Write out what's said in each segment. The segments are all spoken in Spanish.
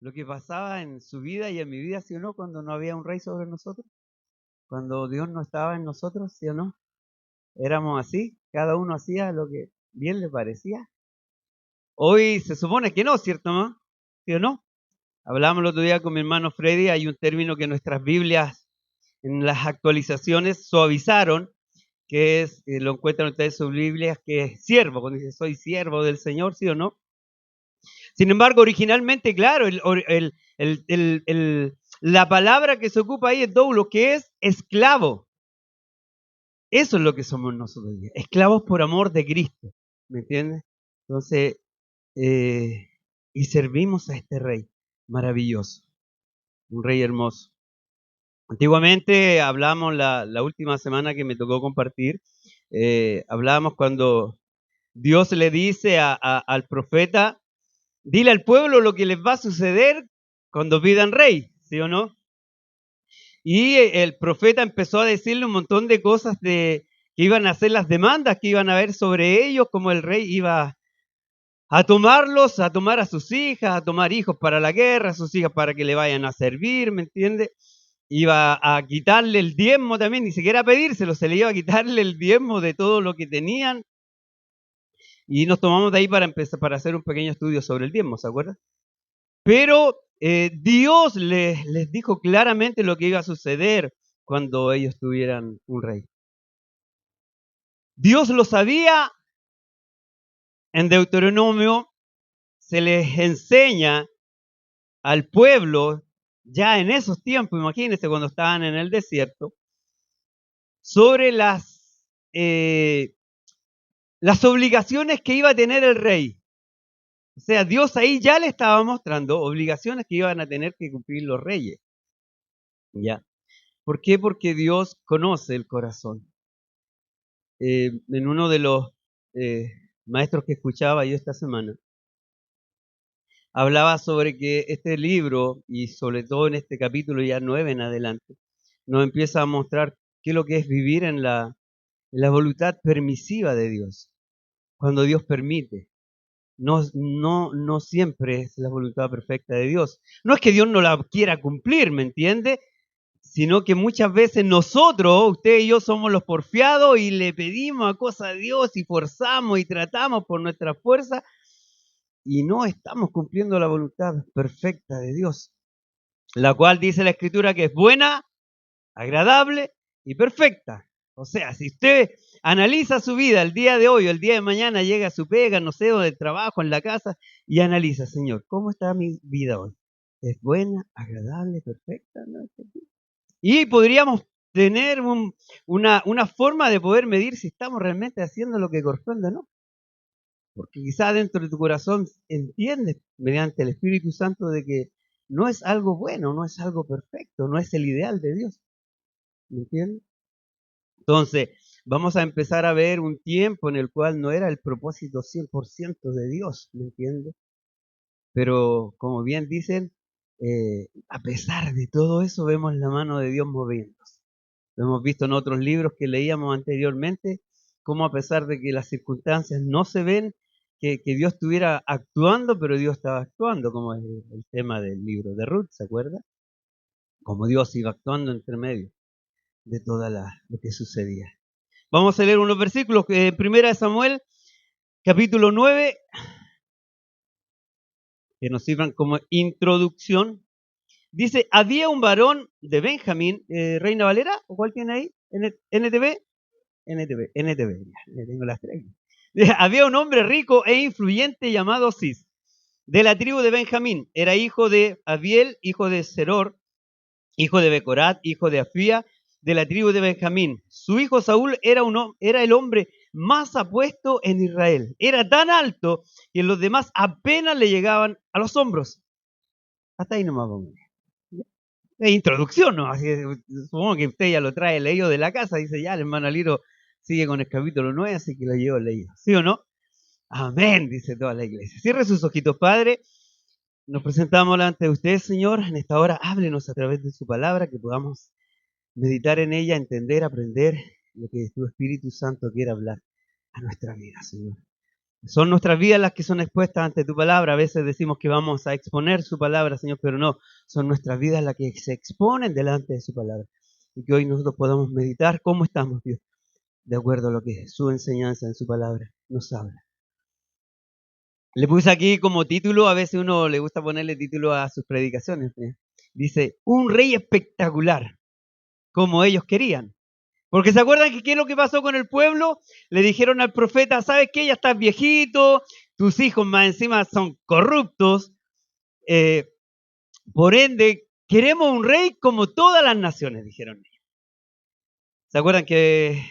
lo que pasaba en su vida y en mi vida, ¿sí o no? Cuando no había un rey sobre nosotros, cuando Dios no estaba en nosotros, ¿sí o no? Éramos así, cada uno hacía lo que bien le parecía. Hoy se supone que no, ¿cierto, no? ¿Sí o no? Hablábamos el otro día con mi hermano Freddy, hay un término que nuestras Biblias en las actualizaciones suavizaron, que es, lo encuentran ustedes en sus Biblias, que es siervo, cuando dice soy siervo del Señor, ¿sí o no? Sin embargo, originalmente, claro, la palabra que se ocupa ahí es doulo, que es esclavo. Eso es lo que somos nosotros, esclavos por amor de Cristo, ¿me entiendes? Entonces, eh, y servimos a este rey maravilloso, un rey hermoso. Antiguamente hablamos la última semana que me tocó compartir, hablábamos cuando Dios le dice al profeta, dile al pueblo lo que les va a suceder cuando pidan rey, ¿sí o no? Y el profeta empezó a decirle un montón de cosas que iban a ser las demandas que iban a haber sobre ellos, como el rey iba a tomarlos, a tomar a sus hijas, a tomar hijos para la guerra, a sus hijas para que le vayan a servir, ¿me entiende? Iba a quitarle el diezmo también, ni siquiera a pedírselo, se le iba a quitarle el diezmo de todo lo que tenían. Y nos tomamos de ahí para empezar, para hacer un pequeño estudio sobre el diezmo, ¿se acuerdan? Pero Dios les dijo claramente lo que iba a suceder cuando ellos tuvieran un rey. Dios lo sabía, en Deuteronomio se les enseña al pueblo, ya en esos tiempos, imagínense cuando estaban en el desierto, sobre las obligaciones que iba a tener el rey. O sea, Dios ahí ya le estaba mostrando obligaciones que iban a tener que cumplir los reyes. ¿Ya? ¿Por qué? Porque Dios conoce el corazón. En uno de los maestros que escuchaba yo esta semana, hablaba sobre que este libro, y sobre todo en este capítulo ya 9 en adelante, nos empieza a mostrar qué es lo que es vivir en la voluntad permisiva de Dios. Cuando Dios permite. No siempre es la voluntad perfecta de Dios. No es que Dios no la quiera cumplir, ¿me entiende? Sino que muchas veces nosotros, usted y yo, somos los porfiados y le pedimos a cosas a Dios y forzamos y tratamos por nuestra fuerza y no estamos cumpliendo la voluntad perfecta de Dios, la cual dice la Escritura que es buena, agradable y perfecta. O sea, si usted analiza su vida el día de hoy o el día de mañana, llega a su pega, no sé, o del trabajo, en la casa, y analiza, Señor, ¿cómo está mi vida hoy? ¿Es buena, agradable, perfecta? ¿No? Y podríamos tener una forma de poder medir si estamos realmente haciendo lo que corresponde o no. Porque quizá dentro de tu corazón entiendes, mediante el Espíritu Santo, de que no es algo bueno, no es algo perfecto, no es el ideal de Dios. ¿Me entiendes? Entonces, vamos a empezar a ver un tiempo en el cual no era el propósito 100% de Dios, ¿me entiendes? Pero, como bien dicen, a pesar de todo eso, vemos la mano de Dios moviéndose. Lo hemos visto en otros libros que leíamos anteriormente, cómo a pesar de que las circunstancias no se ven, que Dios estuviera actuando, pero Dios estaba actuando, como es el tema del libro de Ruth, ¿se acuerda? Como Dios iba actuando entre medio de todo lo que sucedía. Vamos a leer unos versículos, Primera de Samuel, capítulo 9, que nos sirvan como introducción. Dice, había un varón de Benjamín, Reina Valera, ¿o cuál tiene ahí? NTV, ya, le tengo las tres. Había un hombre rico e influyente llamado Cis, de la tribu de Benjamín. Era hijo de Abiel, hijo de Seror, hijo de Becorat, hijo de Afía, de la tribu de Benjamín. Su hijo Saúl era el hombre más apuesto en Israel. Era tan alto que los demás apenas le llegaban a los hombros. Hasta ahí nomás vamos. Es introducción, ¿no? Así que, supongo que usted ya lo trae leído de la casa. Dice, ya, el hermano Aliro sigue con el capítulo 9, así que lo llevo leído. ¿Sí o no? Amén, dice toda la iglesia. Cierre sus ojitos, Padre. Nos presentamos delante de usted, Señor. En esta hora, háblenos a través de su palabra, que podamos meditar en ella, entender, aprender lo que tu Espíritu Santo quiere hablar a nuestra vida, Señor. Son nuestras vidas las que son expuestas ante tu palabra. A veces decimos que vamos a exponer su palabra, Señor, pero no, son nuestras vidas las que se exponen delante de su palabra. Y que hoy nosotros podamos meditar cómo estamos, Dios, de acuerdo a lo que su enseñanza en su palabra nos habla. Le puse aquí como título, a veces uno le gusta ponerle título a sus predicaciones. Dice, un rey espectacular, como ellos querían. Porque se acuerdan que qué es lo que pasó con el pueblo. Le dijeron al profeta, ¿sabes qué? Ya estás viejito, tus hijos más encima son corruptos, por ende, queremos un rey como todas las naciones, dijeron ellos. ¿Se acuerdan que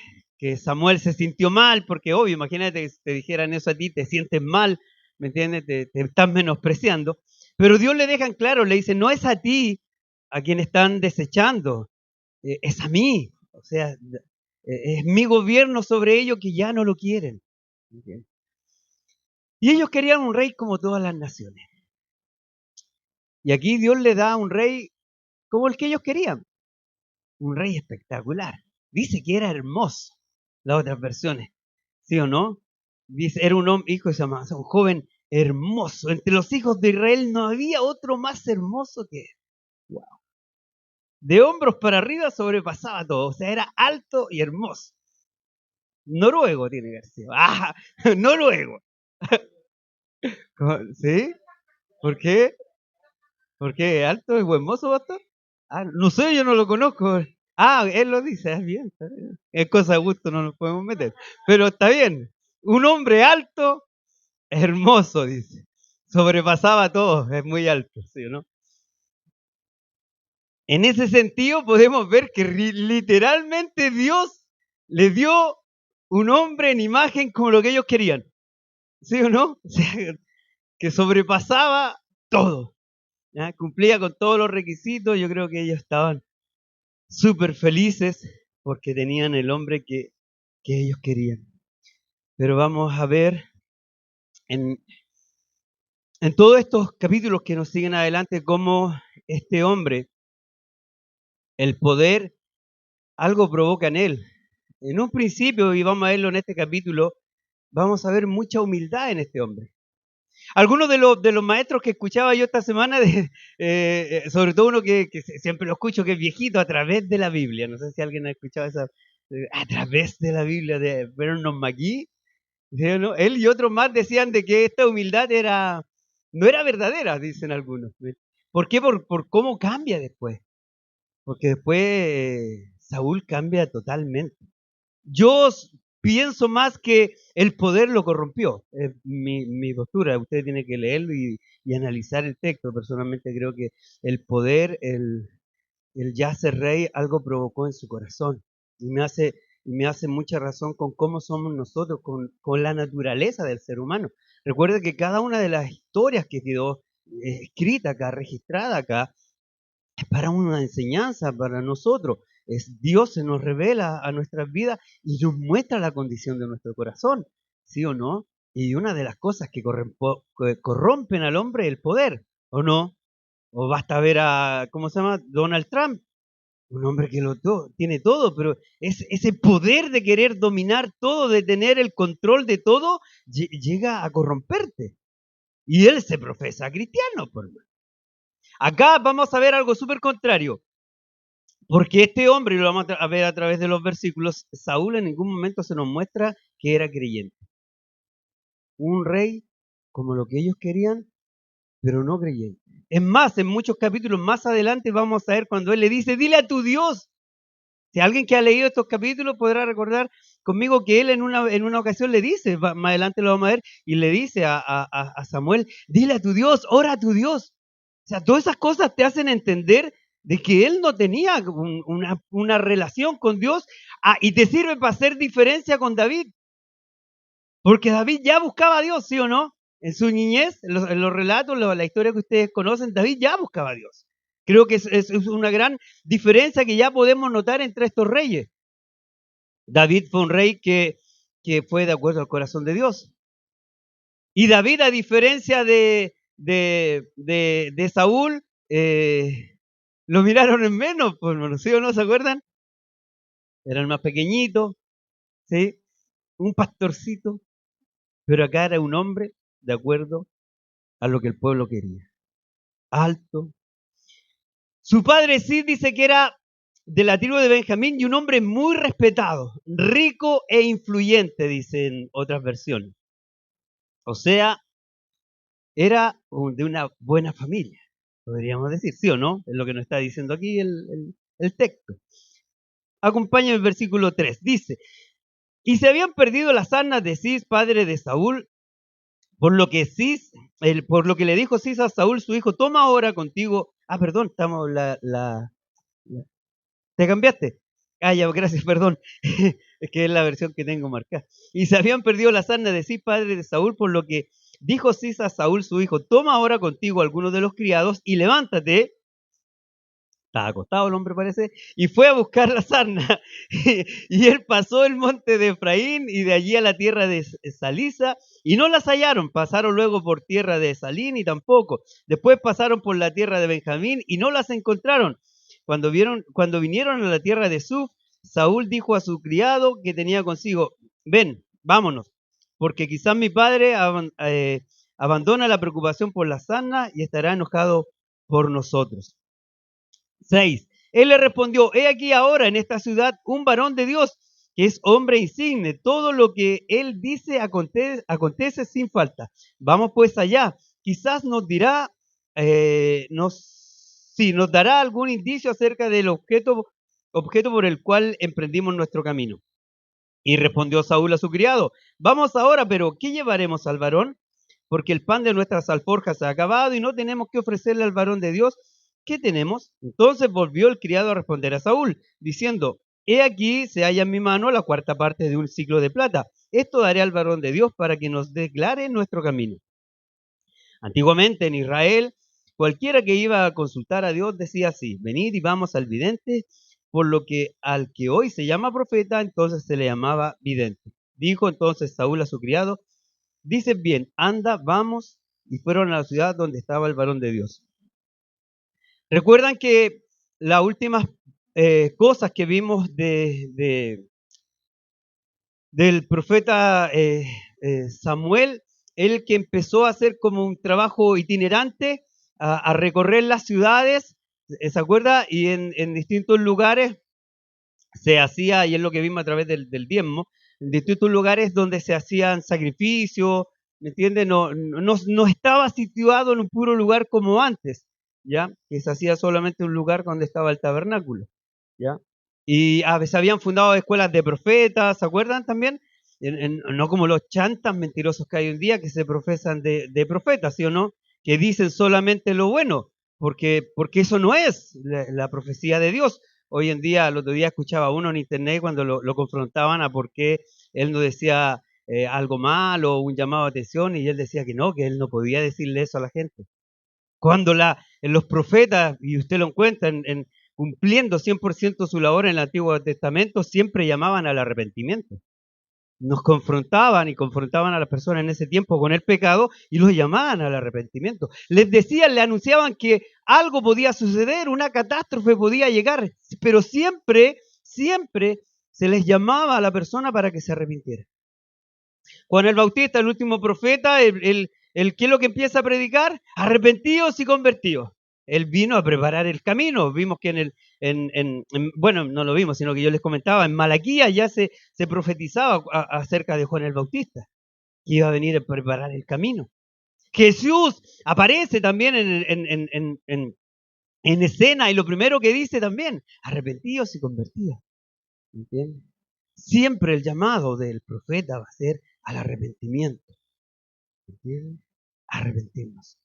Samuel se sintió mal? Porque obvio, imagínate que te dijeran eso a ti, te sientes mal, ¿me entiendes? Te están menospreciando. Pero Dios le deja en claro, le dice, no es a ti a quien están desechando, es a mí. O sea, es mi gobierno sobre ellos que ya no lo quieren. ¿Entiendes? Y ellos querían un rey como todas las naciones. Y aquí Dios le da un rey como el que ellos querían. Un rey espectacular. Dice que era hermoso, las otras versiones. ¿Sí o no? Dice, era un hombre, hijo de Samá, un joven hermoso. Entre los hijos de Israel no había otro más hermoso que él. Wow. De hombros para arriba sobrepasaba todo. O sea, era alto y hermoso. Noruego tiene que ser. Ah, noruego. ¿Sí? ¿Por qué? ¿Por qué? ¿Alto y buen mozo, pastor? Ah, no sé, yo no lo conozco. Ah, él lo dice, es bien, está bien. Es cosa de gusto, no nos podemos meter. Pero está bien. Un hombre alto, hermoso, dice. Sobrepasaba a todos, es muy alto, ¿sí o no? En ese sentido podemos ver que literalmente Dios le dio un hombre en imagen como lo que ellos querían. ¿Sí o no? O sea, que sobrepasaba todo. ¿Ya? Cumplía con todos los requisitos. Yo creo que ellos estaban súper felices porque tenían el hombre que ellos querían. Pero vamos a ver en todos estos capítulos que nos siguen adelante cómo este hombre, el poder, algo provoca en él. En un principio, y vamos a verlo en este capítulo, vamos a ver mucha humildad en este hombre. Algunos de los maestros que escuchaba yo esta semana, sobre todo uno que siempre lo escucho, que es viejito, a través de la Biblia. No sé si alguien ha escuchado esa, a través de la Biblia de Vernon McGee. ¿Sí o no? Él y otros más decían de que esta humildad no era verdadera, dicen algunos. ¿Por qué? Por cómo cambia después. Porque después Saúl cambia totalmente. Yo pienso más que el poder lo corrompió. Es mi postura. Usted tiene que leerlo y analizar el texto. Personalmente creo que el poder, el ya ser rey, algo provocó en su corazón. Y me hace mucha razón con cómo somos nosotros, con la naturaleza del ser humano. Recuerde que cada una de las historias que quedó escrita acá, registrada acá, es para una enseñanza para nosotros. Es Dios se nos revela a nuestras vidas y nos muestra la condición de nuestro corazón, ¿sí o no? Y una de las cosas que corrompen al hombre es el poder, ¿o no? O basta ver a, ¿cómo se llama? Donald Trump, un hombre que tiene todo, pero ese poder de querer dominar todo, de tener el control de todo, llega a corromperte. Y él se profesa cristiano, por más. Acá vamos a ver algo súper contrario. Porque este hombre, y lo vamos a ver a través de los versículos, Saúl en ningún momento se nos muestra que era creyente. Un rey como lo que ellos querían, pero no creyente. Es más, en muchos capítulos más adelante vamos a ver cuando él le dice, dile a tu Dios. Si alguien que ha leído estos capítulos podrá recordar conmigo que él en una ocasión le dice, más adelante lo vamos a ver, y le dice a Samuel, dile a tu Dios, ora a tu Dios. O sea, todas esas cosas te hacen entender de que él no tenía una relación con Dios, y te sirve para hacer diferencia con David. Porque David ya buscaba a Dios, ¿sí o no? En su niñez, en los relatos, la historia que ustedes conocen, David ya buscaba a Dios. Creo que es una gran diferencia que ya podemos notar entre estos reyes. David fue un rey que fue de acuerdo al corazón de Dios. Y David, a diferencia de Saúl, lo miraron en menos, pues, ¿sí o no se acuerdan? Era el más pequeñito, ¿sí? Un pastorcito. Pero acá era un hombre de acuerdo a lo que el pueblo quería. Alto. Su padre sí dice que era de la tribu de Benjamín y un hombre muy respetado, rico e influyente, dicen otras versiones. O sea, era de una buena familia, podríamos decir, ¿sí o no? Es lo que nos está diciendo aquí el texto. Acompáñame el versículo 3. Dice, y se habían perdido las arnas de Cis, padre de Saúl, por lo que le dijo Cis a Saúl, su hijo, toma ahora contigo. Ah, perdón, estamos ¿te cambiaste? Ah, ya, gracias, perdón. Es que es la versión que tengo marcada. Y se habían perdido las arnas de Cis, padre de Saúl, por lo que dijo Cis a Saúl, su hijo, toma ahora contigo algunos de los criados y levántate. Estaba acostado el hombre, parece, y fue a buscar la sarna. Y él pasó el monte de Efraín y de allí a la tierra de Salisa, y no las hallaron. Pasaron luego por tierra de Salín y tampoco. Después pasaron por la tierra de Benjamín y no las encontraron. Cuando vinieron a la tierra de Suf, Saúl dijo a su criado que tenía consigo, ven, vámonos, porque quizás mi padre abandona la preocupación por la sarna y estará enojado por nosotros. 6. Él le respondió, he aquí ahora en esta ciudad un varón de Dios, que es hombre insigne. Todo lo que él dice acontece sin falta. Vamos pues allá. Quizás nos dirá, nos dará algún indicio acerca del objeto por el cual emprendimos nuestro camino. Y respondió Saúl a su criado, vamos ahora, pero ¿qué llevaremos al varón? Porque el pan de nuestras alforjas se ha acabado y no tenemos que ofrecerle al varón de Dios. ¿Qué tenemos? Entonces volvió el criado a responder a Saúl, diciendo, he aquí se halla en mi mano la cuarta parte de un siclo de plata. Esto daré al varón de Dios para que nos declare nuestro camino. Antiguamente en Israel, cualquiera que iba a consultar a Dios decía así, venid y vamos al vidente, por lo que al que hoy se llama profeta, entonces se le llamaba vidente. Dijo entonces Saúl a su criado, dices bien, anda, vamos, y fueron a la ciudad donde estaba el varón de Dios. Recuerdan que las últimas cosas que vimos del profeta Samuel, él que empezó a hacer como un trabajo itinerante, a recorrer las ciudades, ¿se acuerda? Y en distintos lugares se hacía, y es lo que vimos a través del diezmo, en distintos lugares donde se hacían sacrificios, ¿me entiendes? No estaba situado en un puro lugar como antes, ¿ya? Que se hacía solamente un lugar donde estaba el tabernáculo, ¿ya? Y a veces habían fundado escuelas de profetas, ¿se acuerdan también? No como los chantas mentirosos que hay hoy en día que se profesan de profetas, ¿sí o no? Que dicen solamente lo bueno, porque eso no es la profecía de Dios. Hoy en día, el otro día escuchaba uno en internet cuando lo confrontaban a por qué él no decía algo malo o un llamado de atención y él decía que él no podía decirle eso a la gente. Cuando en los profetas, y usted lo encuentra cumpliendo 100% su labor en el Antiguo Testamento, siempre llamaban al arrepentimiento. Nos confrontaban y confrontaban a las personas en ese tiempo con el pecado y los llamaban al arrepentimiento. Les decían, le anunciaban que algo podía suceder, una catástrofe podía llegar, pero siempre se les llamaba a la persona para que se arrepintiera. Juan el Bautista, el último profeta, ¿qué es lo que empieza a predicar? Arrepentidos y convertidos. Él vino a preparar el camino. Vimos que bueno, no lo vimos, sino que yo les comentaba, en Malaquías ya se profetizaba acerca de Juan el Bautista, que iba a venir a preparar el camino. Jesús aparece también en escena y lo primero que dice también, arrepentidos y convertidos. ¿Entiendes? Siempre el llamado del profeta va a ser al arrepentimiento. ¿Entiendes? Arrepentirnos.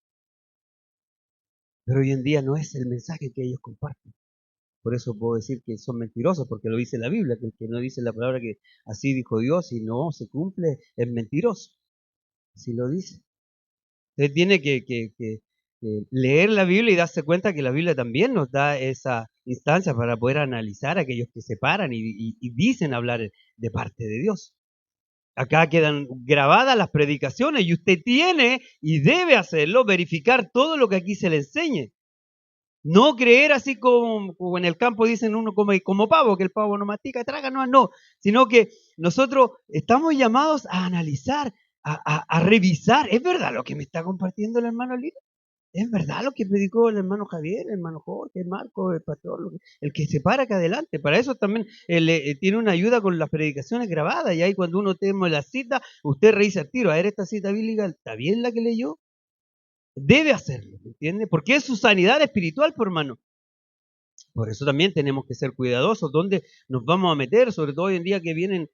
Pero hoy en día no es el mensaje que ellos comparten. Por eso puedo decir que son mentirosos, porque lo dice la Biblia, que el que no dice la palabra que así dijo Dios y no se cumple, es mentiroso. Así lo dice. Usted tiene que leer la Biblia y darse cuenta que la Biblia también nos da esa instancia para poder analizar a aquellos que se paran y dicen hablar de parte de Dios. Acá quedan grabadas las predicaciones y usted tiene y debe hacerlo, verificar todo lo que aquí se le enseñe. No creer así como en el campo dicen uno como pavo, que el pavo no mastica, traga, no, sino que nosotros estamos llamados a analizar a revisar, ¿es verdad lo que me está compartiendo el hermano Lito? ¿Es verdad lo que predicó el hermano Javier, el hermano Jorge, el Marco, el pastor, el que se para acá adelante? Para eso también tiene una ayuda con las predicaciones grabadas, y ahí cuando uno teme la cita, usted revisa el tiro, a ver, esta cita bíblica, ¿está bien la que leyó? Debe hacerlo, ¿me entiende? Porque es su sanidad espiritual, por hermano. Por eso también tenemos que ser cuidadosos, ¿dónde nos vamos a meter? Sobre todo hoy en día que vienen,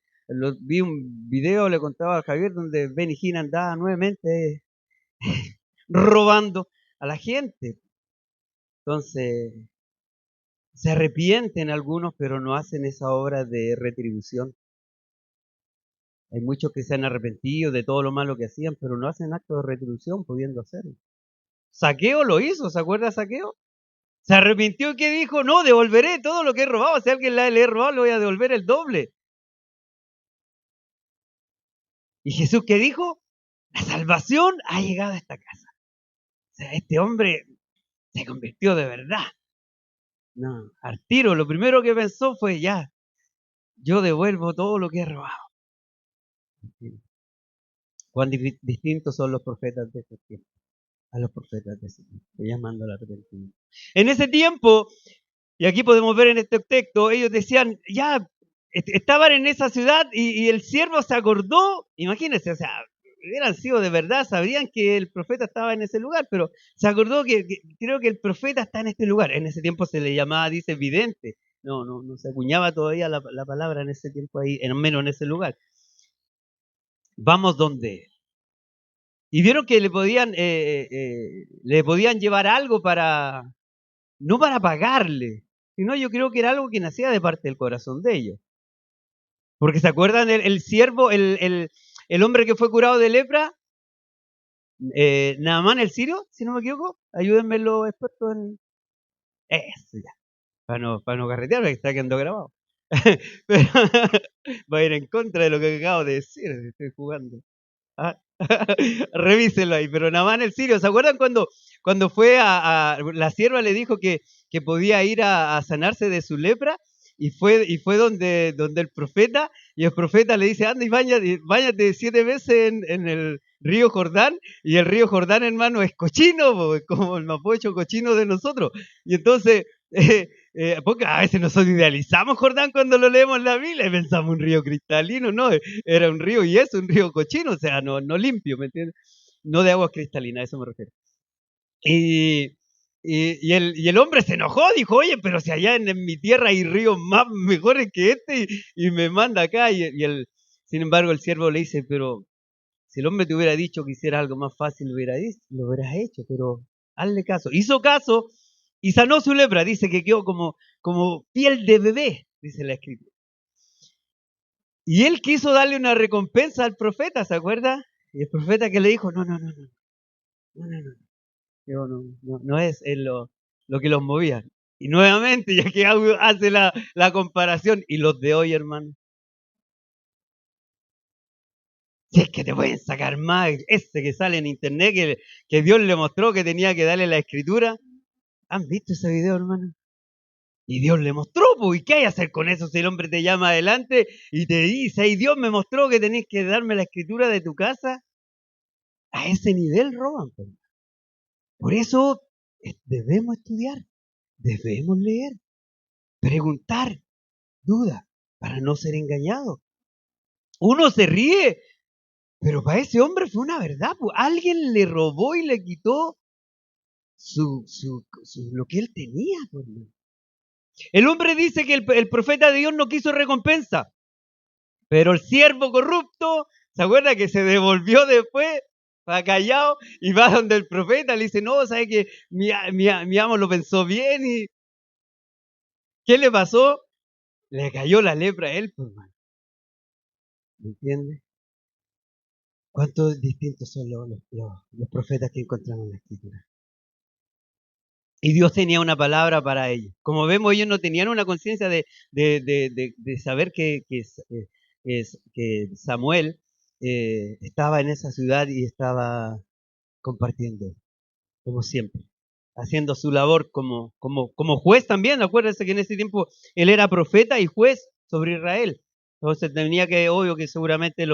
vi un video, le contaba a Javier, donde Benny Hinn andaba nuevamente robando a la gente. Entonces, se arrepienten algunos, pero no hacen esa obra de retribución. Hay muchos que se han arrepentido de todo lo malo que hacían, pero no hacen acto de retribución pudiendo hacerlo. Saqueo lo hizo, ¿se acuerda Saqueo? Se arrepintió y ¿qué dijo? No, devolveré todo lo que he robado. Si a alguien le he robado, le voy a devolver el doble. ¿Y Jesús qué dijo? La salvación ha llegado a esta casa. O sea, este hombre se convirtió de verdad. No, al tiro, lo primero que pensó fue ya, yo devuelvo todo lo que he robado. Cuán distintos son los profetas de ese tiempo a los profetas de ese tiempo, llamando al arrepentimiento. En ese tiempo, y aquí podemos ver en este texto, ellos decían, ya, estaban en esa ciudad y el siervo se acordó, imagínense, o sea, hubieran sido de verdad, sabrían que el profeta estaba en ese lugar, pero se acordó que creo que el profeta está en este lugar. En ese tiempo se le llamaba, dice, vidente. No se acuñaba todavía la palabra en ese tiempo ahí, menos en ese lugar. Vamos donde él. Y vieron que le podían llevar algo para, no para pagarle, sino yo creo que era algo que nacía de parte del corazón de ellos. Porque ¿se acuerdan el siervo, el hombre que fue curado de lepra? Naamán el sirio, si no me equivoco. Ayúdenme los expertos en eso ya. Para no carretear, porque está quedando grabado. Pero va a ir en contra de lo que acabo de decir, estoy jugando. Ah, revísenlo ahí, pero Naamán el sirio, ¿se acuerdan cuando fue la sierva le dijo que podía ir a sanarse de su lepra? Y fue donde el profeta, y el profeta le dice, anda y báñate 7 veces en el río Jordán, y el río Jordán, hermano, es cochino, es como el mapocho cochino de nosotros. Y entonces, porque a veces nosotros idealizamos Jordán cuando lo leemos en la Biblia y pensamos un río cristalino, no, era un río y es un río cochino, o sea, no limpio, ¿me entiendes? No de agua cristalina, a eso me refiero. Y el hombre se enojó, dijo, oye, pero si allá en mi tierra hay ríos más mejores que este y me manda acá. Sin embargo, el siervo le dice, pero si el hombre te hubiera dicho que hiciera algo más fácil, lo hubieras hecho, pero hazle caso. Hizo caso y sanó su lepra. Dice que quedó como piel de bebé, dice la escritura. Y él quiso darle una recompensa al profeta, ¿se acuerda? Y el profeta que le dijo, no. No es lo que los movía. Y nuevamente, ya que hace la comparación, y los de hoy, hermano. Si es que te pueden sacar más, ese que sale en internet, que Dios le mostró que tenía que darle la escritura. ¿Han visto ese video, hermano? Y Dios le mostró, pues, ¿y qué hay que hacer con eso si el hombre te llama adelante y te dice, y Dios me mostró que tenés que darme la escritura de tu casa? A ese nivel roban, pues. Por eso debemos estudiar, debemos leer, preguntar, duda, para no ser engañado. Uno se ríe, pero para ese hombre fue una verdad, pues. Alguien le robó y le quitó lo que él tenía, pues. El hombre dice que el profeta de Dios no quiso recompensa, pero el siervo corrupto, ¿se acuerda que se devolvió después? Va callado y va donde el profeta le dice, no, ¿sabe que mi amo lo pensó bien? ¿Y qué le pasó? Le cayó la lepra a él, pues, hermano. ¿Me entiendes? ¿Cuántos distintos son los profetas que encontramos en la Escritura? Y Dios tenía una palabra para ellos. Como vemos, ellos no tenían una conciencia de saber que Samuel estaba en esa ciudad y estaba compartiendo, como siempre, haciendo su labor como juez también. Acuérdense que en ese tiempo él era profeta y juez sobre Israel. Entonces tenía que, obvio que seguramente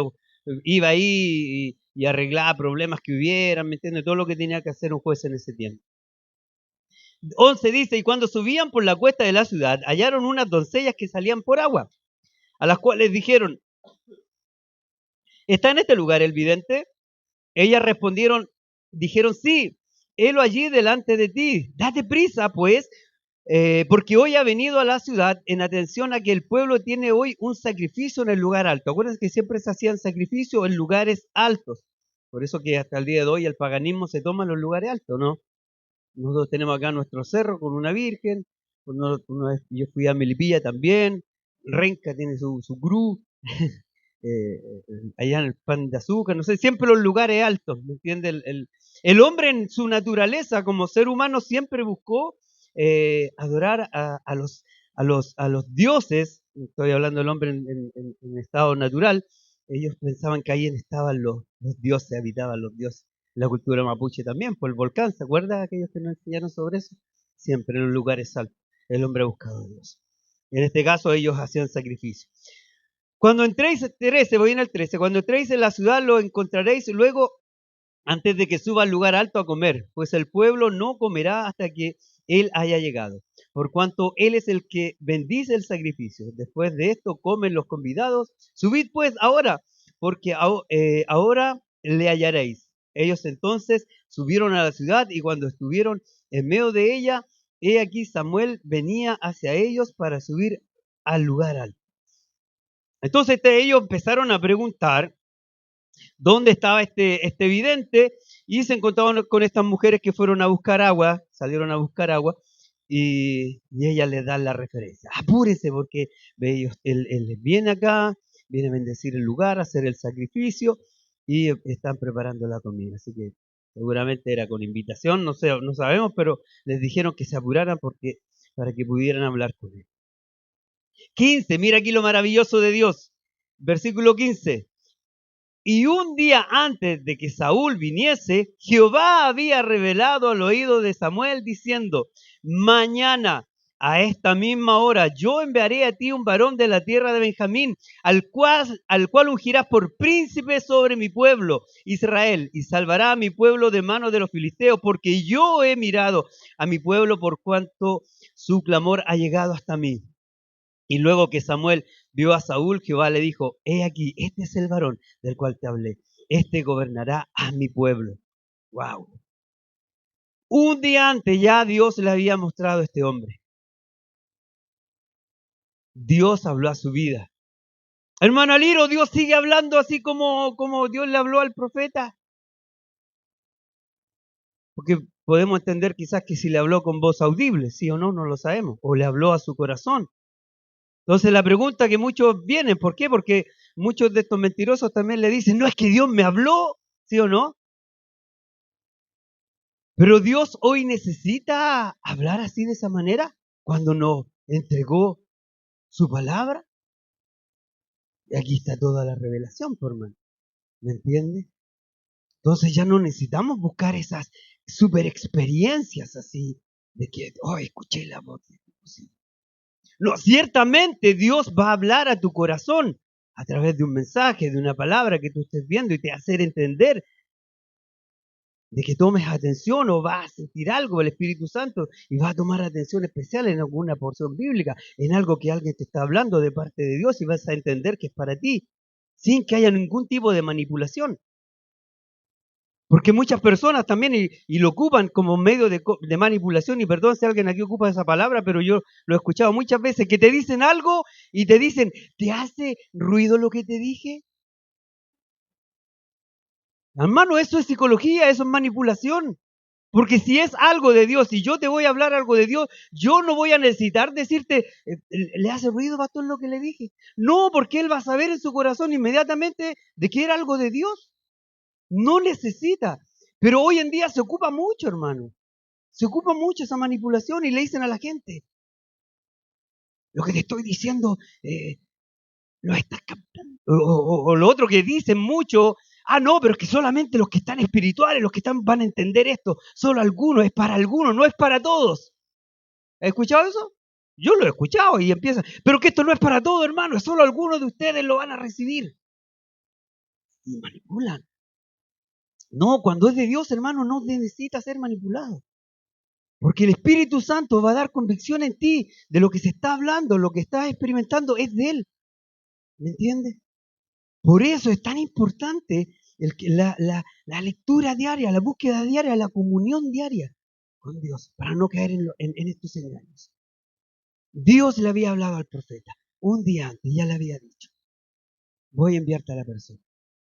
iba ahí y arreglaba problemas que hubieran, ¿me entiendes? Todo lo que tenía que hacer un juez en ese tiempo. 11 dice, y cuando subían por la cuesta de la ciudad, hallaron unas doncellas que salían por agua, a las cuales dijeron, ¿está en este lugar el vidente? Ellas respondieron, dijeron, sí, helo allí delante de ti. Date prisa, pues, porque hoy ha venido a la ciudad en atención a que el pueblo tiene hoy un sacrificio en el lugar alto. Acuérdense que siempre se hacían sacrificios en lugares altos. Por eso que hasta el día de hoy el paganismo se toma en los lugares altos, ¿no? Nosotros tenemos acá nuestro cerro con una virgen. Yo fui a Melipilla también. Renca tiene su cruz. Allá en el Pan de Azúcar, no sé, siempre los lugares altos, ¿me entiende? El hombre en su naturaleza como ser humano siempre buscó adorar a los dioses, estoy hablando del hombre en estado natural, ellos pensaban que ahí estaban los dioses, habitaban los dioses. La cultura mapuche también, por el volcán, ¿se acuerdan aquellos que nos enseñaron sobre eso? Siempre en los lugares altos, el hombre ha buscado a Dios. En este caso ellos hacían sacrificio. Cuando entréis, 13, voy en el 13, cuando entréis en la ciudad lo encontraréis luego antes de que suba al lugar alto a comer, pues el pueblo no comerá hasta que él haya llegado, por cuanto él es el que bendice el sacrificio. Después de esto comen los convidados. Subid pues ahora, porque ahora le hallaréis. Ellos entonces subieron a la ciudad y cuando estuvieron en medio de ella, he aquí Samuel venía hacia ellos para subir al lugar alto. Entonces ellos empezaron a preguntar dónde estaba este vidente y se encontraron con estas mujeres que fueron a buscar agua, salieron a buscar agua y ella les da la referencia. Apúrese porque él viene acá, viene a bendecir el lugar, a hacer el sacrificio y están preparando la comida. Así que seguramente era con invitación, no sé, no sabemos, pero les dijeron que se apuraran para que pudieran hablar con él. 15, mira aquí lo maravilloso de Dios. Versículo 15. Y un día antes de que Saúl viniese, Jehová había revelado al oído de Samuel diciendo, mañana a esta misma hora yo enviaré a ti un varón de la tierra de Benjamín, al cual ungirás por príncipe sobre mi pueblo Israel, y salvará a mi pueblo de manos de los filisteos, porque yo he mirado a mi pueblo por cuanto su clamor ha llegado hasta mí. Y luego que Samuel vio a Saúl, Jehová le dijo, he aquí, este es el varón del cual te hablé. Este gobernará a mi pueblo. ¡Wow! Un día antes ya Dios le había mostrado a este hombre. Dios habló a su vida. Hermano Aliro, Dios sigue hablando así como Dios le habló al profeta. Porque podemos entender quizás que si le habló con voz audible, sí o no, no lo sabemos. O le habló a su corazón. Entonces la pregunta que muchos vienen, ¿por qué? Porque muchos de estos mentirosos también le dicen, no es que Dios me habló, ¿sí o no? Pero Dios hoy necesita hablar así de esa manera cuando nos entregó su palabra. Y aquí está toda la revelación, por hermano. ¿Me entiende? Entonces ya no necesitamos buscar esas super experiencias así de que, oh, escuché la voz. No, ciertamente Dios va a hablar a tu corazón a través de un mensaje, de una palabra que tú estés viendo y te va a hacer entender de que tomes atención o vas a sentir algo del Espíritu Santo y vas a tomar atención especial en alguna porción bíblica, en algo que alguien te está hablando de parte de Dios y vas a entender que es para ti, sin que haya ningún tipo de manipulación. Porque muchas personas también y lo ocupan como medio de manipulación, y perdón si alguien aquí ocupa esa palabra, pero yo lo he escuchado muchas veces, que te dicen algo y te dicen, ¿te hace ruido lo que te dije? Hermano, eso es psicología, eso es manipulación. Porque si es algo de Dios y yo te voy a hablar algo de Dios, yo no voy a necesitar decirte, ¿le hace ruido, pastor, lo que le dije? No, porque él va a saber en su corazón inmediatamente de que era algo de Dios. No necesita. Pero hoy en día se ocupa mucho, hermano. Se ocupa mucho esa manipulación y le dicen a la gente, lo que te estoy diciendo, lo estás captando. O lo otro que dicen mucho, no, pero es que solamente los que están espirituales, los que van a entender esto, solo algunos, es para algunos, no es para todos. ¿Has escuchado eso? Yo lo he escuchado y empieza, pero que esto no es para todos, hermano, es solo algunos de ustedes lo van a recibir. y manipulan. No, cuando es de Dios, hermano, no necesita ser manipulado. Porque el Espíritu Santo va a dar convicción en ti de lo que se está hablando, lo que estás experimentando es de Él. ¿Me entiendes? Por eso es tan importante la lectura diaria, la búsqueda diaria, la comunión diaria con Dios, para no caer en estos engaños. Dios le había hablado al profeta un día antes, ya le había dicho, voy a enviarte a la persona.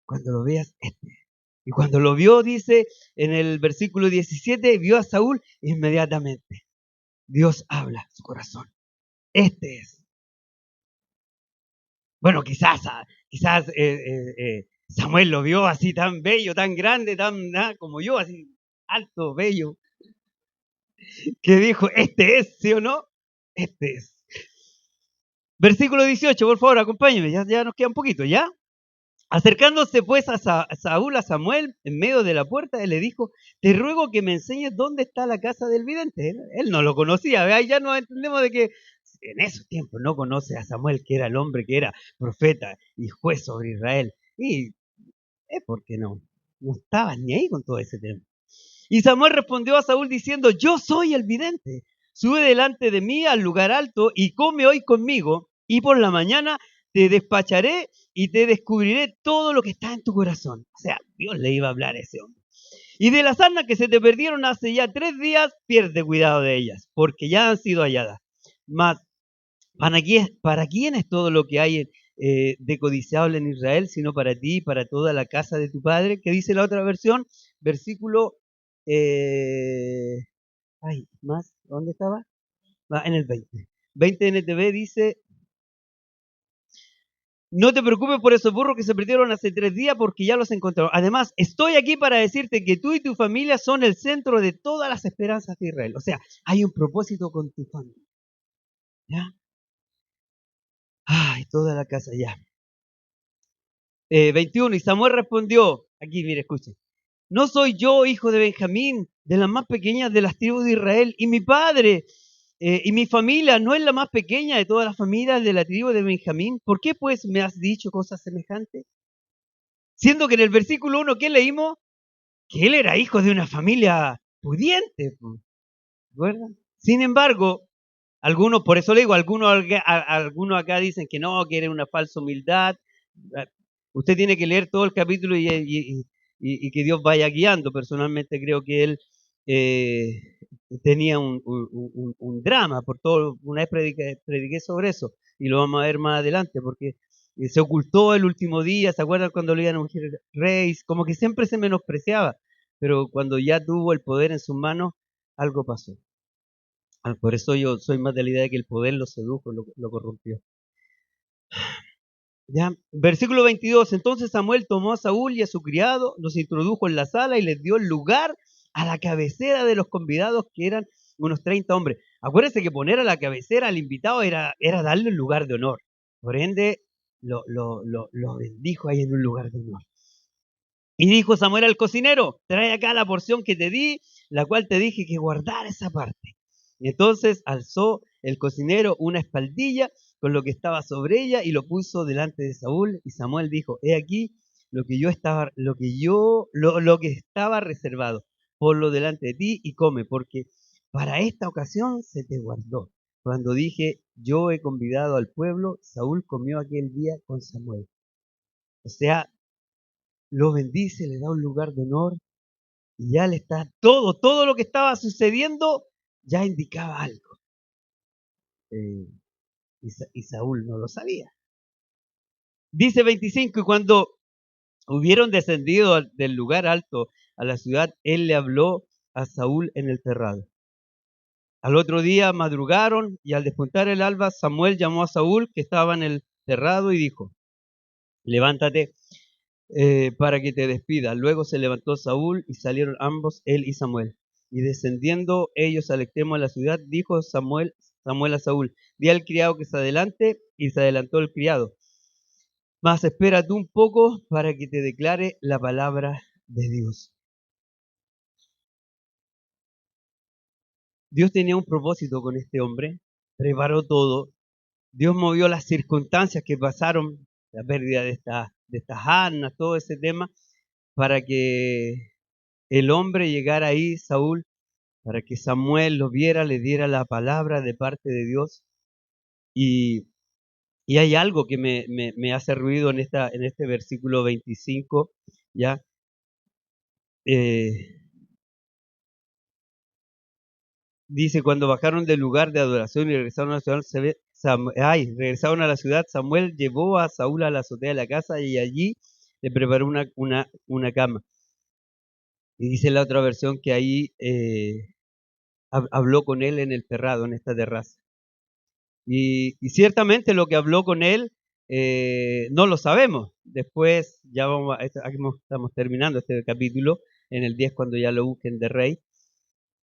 Cuando lo veas, este. Y cuando lo vio, dice en el versículo 17, vio a Saúl inmediatamente. Dios habla a su corazón. Este es. Bueno, quizás Samuel lo vio así tan bello, tan grande, tan como yo, así alto, bello, que dijo, este es, ¿sí o no? Este es. Versículo 18, por favor, acompáñenme, ya nos queda un poquito, ¿ya? Acercándose pues a Saúl, a Samuel, en medio de la puerta, él le dijo, te ruego que me enseñes dónde está la casa del vidente. Él no lo conocía, ¿ve? Ahí ya nos entendemos de que en esos tiempos no conoce a Samuel, que era el hombre que era profeta y juez sobre Israel. Y es porque no estaba ni ahí con todo ese tema. Y Samuel respondió a Saúl diciendo, yo soy el vidente, sube delante de mí al lugar alto y come hoy conmigo, y por la mañana te despacharé y te descubriré todo lo que está en tu corazón. O sea, Dios le iba a hablar a ese hombre. Y de las asnas que se te perdieron hace ya 3 días, pierde cuidado de ellas, porque ya han sido halladas. Mas, ¿para quién es todo lo que hay de codiciable en Israel, sino para ti y para toda la casa de tu padre? ¿Qué dice la otra versión? Versículo... más, ¿dónde estaba? En el 20. 20 NTV dice, no te preocupes por esos burros que se perdieron hace 3 días porque ya los encontraron. Además, estoy aquí para decirte que tú y tu familia son el centro de todas las esperanzas de Israel. O sea, hay un propósito con tu familia. ¿Ya? Ay, toda la casa ya. 21. Y Samuel respondió, aquí mire, escuchen. ¿No soy yo hijo de Benjamín, de las más pequeñas de las tribus de Israel? Y mi padre y mi familia no es la más pequeña de todas las familias de la tribu de Benjamín. ¿Por qué pues me has dicho cosas semejantes? Siendo que en el versículo 1 que leímos, que él era hijo de una familia pudiente. ¿Recuerdan? Sin embargo, algunos, por eso le digo, algunos acá dicen que no, que era una falsa humildad. Usted tiene que leer todo el capítulo y que Dios vaya guiando. Personalmente creo que él tenía un drama, por todo, una vez prediqué sobre eso, y lo vamos a ver más adelante, porque se ocultó el último día. ¿Se acuerdan cuando le iban a ungir reyes? Como que siempre se menospreciaba, pero cuando ya tuvo el poder en sus manos, algo pasó. Por eso yo soy más de la idea de que el poder lo sedujo, lo corrompió. ¿Ya? Versículo 22. Entonces Samuel tomó a Saúl y a su criado, los introdujo en la sala y les dio el lugar a la cabecera de los convidados, que eran unos 30 hombres. Acuérdense que poner a la cabecera al invitado era darle un lugar de honor. Por ende, lo bendijo ahí en un lugar de honor. Y dijo Samuel al cocinero, trae acá la porción que te di, la cual te dije que guardara esa parte. Y entonces alzó el cocinero una espaldilla con lo que estaba sobre ella y lo puso delante de Saúl. Y Samuel dijo, he aquí lo que estaba reservado, ponlo delante de ti y come, porque para esta ocasión se te guardó. Cuando dije, yo he convidado al pueblo, Saúl comió aquel día con Samuel. O sea, lo bendice, le da un lugar de honor y ya le está todo lo que estaba sucediendo ya indicaba algo. Y Saúl no lo sabía. Dice 25, y cuando hubieron descendido del lugar alto a la ciudad, él le habló a Saúl en el terrado. Al otro día madrugaron y al despuntar el alba, Samuel llamó a Saúl, que estaba en el terrado, y dijo, levántate para que te despida. Luego se levantó Saúl y salieron ambos, él y Samuel. Y descendiendo ellos al extremo de la ciudad, dijo Samuel a Saúl, di al criado que se adelante, y se adelantó el criado. Mas espera tú un poco para que te declare la palabra de Dios. Dios tenía un propósito con este hombre, preparó todo. Dios movió las circunstancias que pasaron, la pérdida de esta de estas Annas, todo ese tema, para que el hombre llegara ahí, Saúl, para que Samuel lo viera, le diera la palabra de parte de Dios. Y, y hay algo que me hace ruido en este versículo 25, ¿ya? Eh, Dice, cuando bajaron del lugar de adoración y regresaron a la ciudad, regresaron a la ciudad, Samuel llevó a Saúl a la azotea de la casa y allí le preparó una cama. Y dice la otra versión que ahí habló con él en el terrado, en esta terraza. Y ciertamente lo que habló con él no lo sabemos. Después, ya aquí estamos terminando este capítulo, en el 10 cuando ya lo busquen de rey.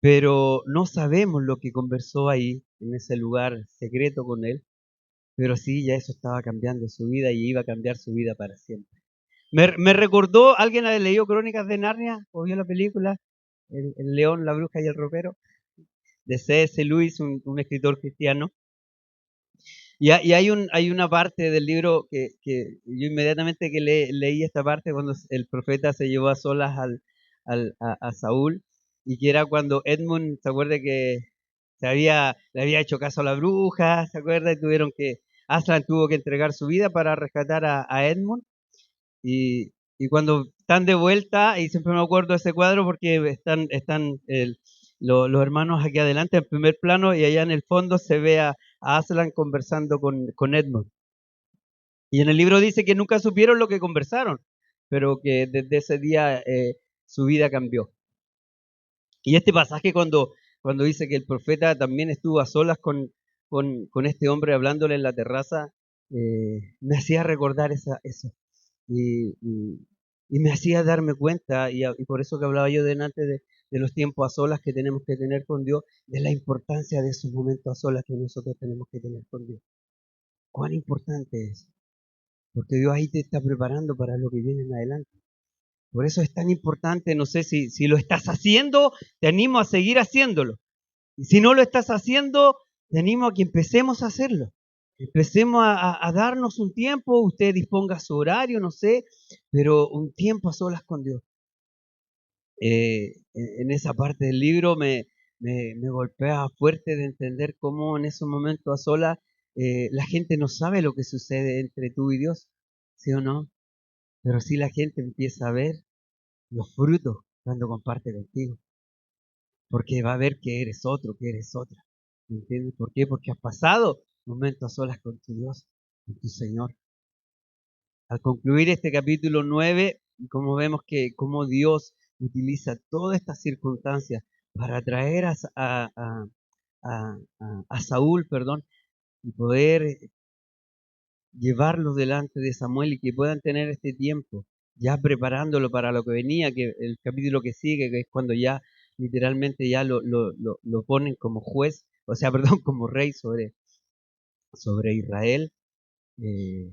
Pero no sabemos lo que conversó ahí, en ese lugar secreto con él, pero sí, ya eso estaba cambiando su vida y iba a cambiar su vida para siempre. Me recordó, ¿alguien ha leído Crónicas de Narnia o vio la película? El león, la bruja y el ropero, de C.S. Lewis, un escritor cristiano. Y hay una parte del libro que yo inmediatamente que leí esta parte, cuando el profeta se llevó a solas a Saúl, y que era cuando Edmund, ¿se acuerda que le había hecho caso a la bruja? ¿Se acuerda? Y Aslan tuvo que entregar su vida para rescatar a Edmund. Y cuando están de vuelta, y siempre me acuerdo de ese cuadro porque están los hermanos aquí adelante en primer plano y allá en el fondo se ve a Aslan conversando con Edmund. Y en el libro dice que nunca supieron lo que conversaron, pero que desde ese día su vida cambió. Y este pasaje cuando dice que el profeta también estuvo a solas con este hombre hablándole en la terraza, me hacía recordar eso. Y, y- y me hacía darme cuenta, y por eso que hablaba yo delante de los tiempos a solas que tenemos que tener con Dios, de la importancia de esos momentos a solas que nosotros tenemos que tener con Dios. ¿Cuán importante es? Porque Dios ahí te está preparando para lo que viene en adelante. Por eso es tan importante, no sé si lo estás haciendo, te animo a seguir haciéndolo. Y si no lo estás haciendo, te animo a que empecemos a hacerlo. Empecemos a darnos un tiempo, usted disponga su horario, no sé, pero un tiempo a solas con Dios. En esa parte del libro me golpea fuerte de entender cómo en esos momentos a solas la gente no sabe lo que sucede entre tú y Dios, ¿sí o no? Pero sí la gente empieza a ver los frutos cuando comparte contigo, porque va a ver que eres otro, que eres otra. ¿Me entiendes? ¿Por qué? Porque has pasado momentos a solas con tu Dios, con tu Señor. Al concluir este capítulo 9, como vemos que cómo Dios utiliza todas estas circunstancias para traer a Saúl, perdón, y poder llevarlos delante de Samuel y que puedan tener este tiempo, ya preparándolo para lo que venía, que el capítulo que sigue, que es cuando ya literalmente ya lo ponen como juez, o sea, perdón, como rey sobre Israel. Eh,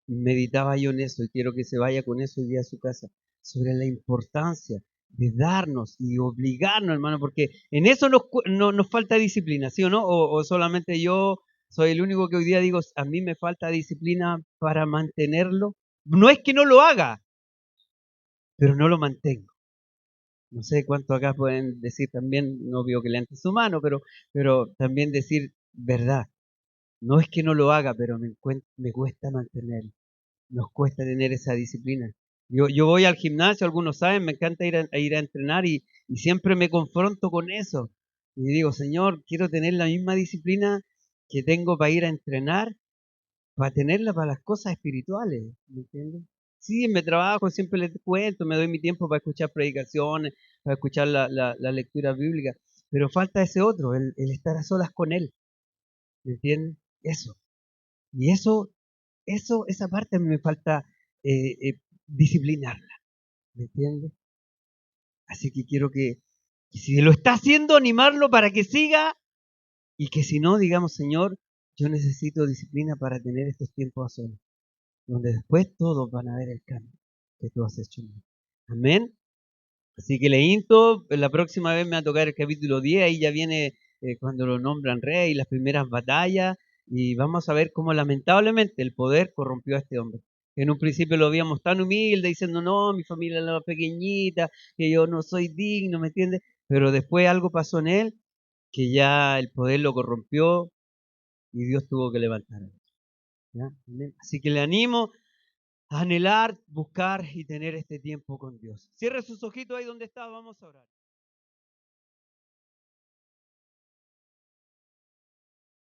Meditaba yo en eso y quiero que se vaya con eso hoy día a su casa, sobre la importancia de darnos y obligarnos, hermano, porque en eso nos falta disciplina, ¿sí o no? O solamente yo soy el único que hoy día digo, a mí me falta disciplina para mantenerlo. No es que no lo haga, pero no lo mantengo. No sé cuánto acá pueden decir también, no veo que levanten su mano, pero también decir verdad. No es que no lo haga, pero me cuesta mantenerlo. Nos cuesta tener esa disciplina. Yo voy al gimnasio, algunos saben, me encanta ir a entrenar y siempre me confronto con eso. Y digo, Señor, quiero tener la misma disciplina que tengo para ir a entrenar, para tenerla para las cosas espirituales, ¿me entiendes? Sí, en mi trabajo siempre les cuento, me doy mi tiempo para escuchar predicaciones, para escuchar la lectura bíblica, pero falta ese otro, el estar a solas con Él, ¿me entiendes? Eso. Y esa parte a mí me falta disciplinarla, ¿me entiendes? Así que quiero que si lo está haciendo, animarlo para que siga y que si no, digamos, Señor, yo necesito disciplina para tener estos tiempos a solas, donde después todos van a ver el cambio que tú has hecho en mí. Amén. Así que le insto, la próxima vez me va a tocar el capítulo 10, ahí ya viene cuando lo nombran rey, las primeras batallas, y vamos a ver cómo lamentablemente el poder corrompió a este hombre. En un principio lo veíamos tan humilde, diciendo, no, mi familia es la más pequeñita, que yo no soy digno, ¿me entiendes? Pero después algo pasó en él, que ya el poder lo corrompió y Dios tuvo que levantarlo. ¿Ya? Así que le animo a anhelar, buscar y tener este tiempo con Dios. Cierre sus ojitos ahí donde está, vamos a orar.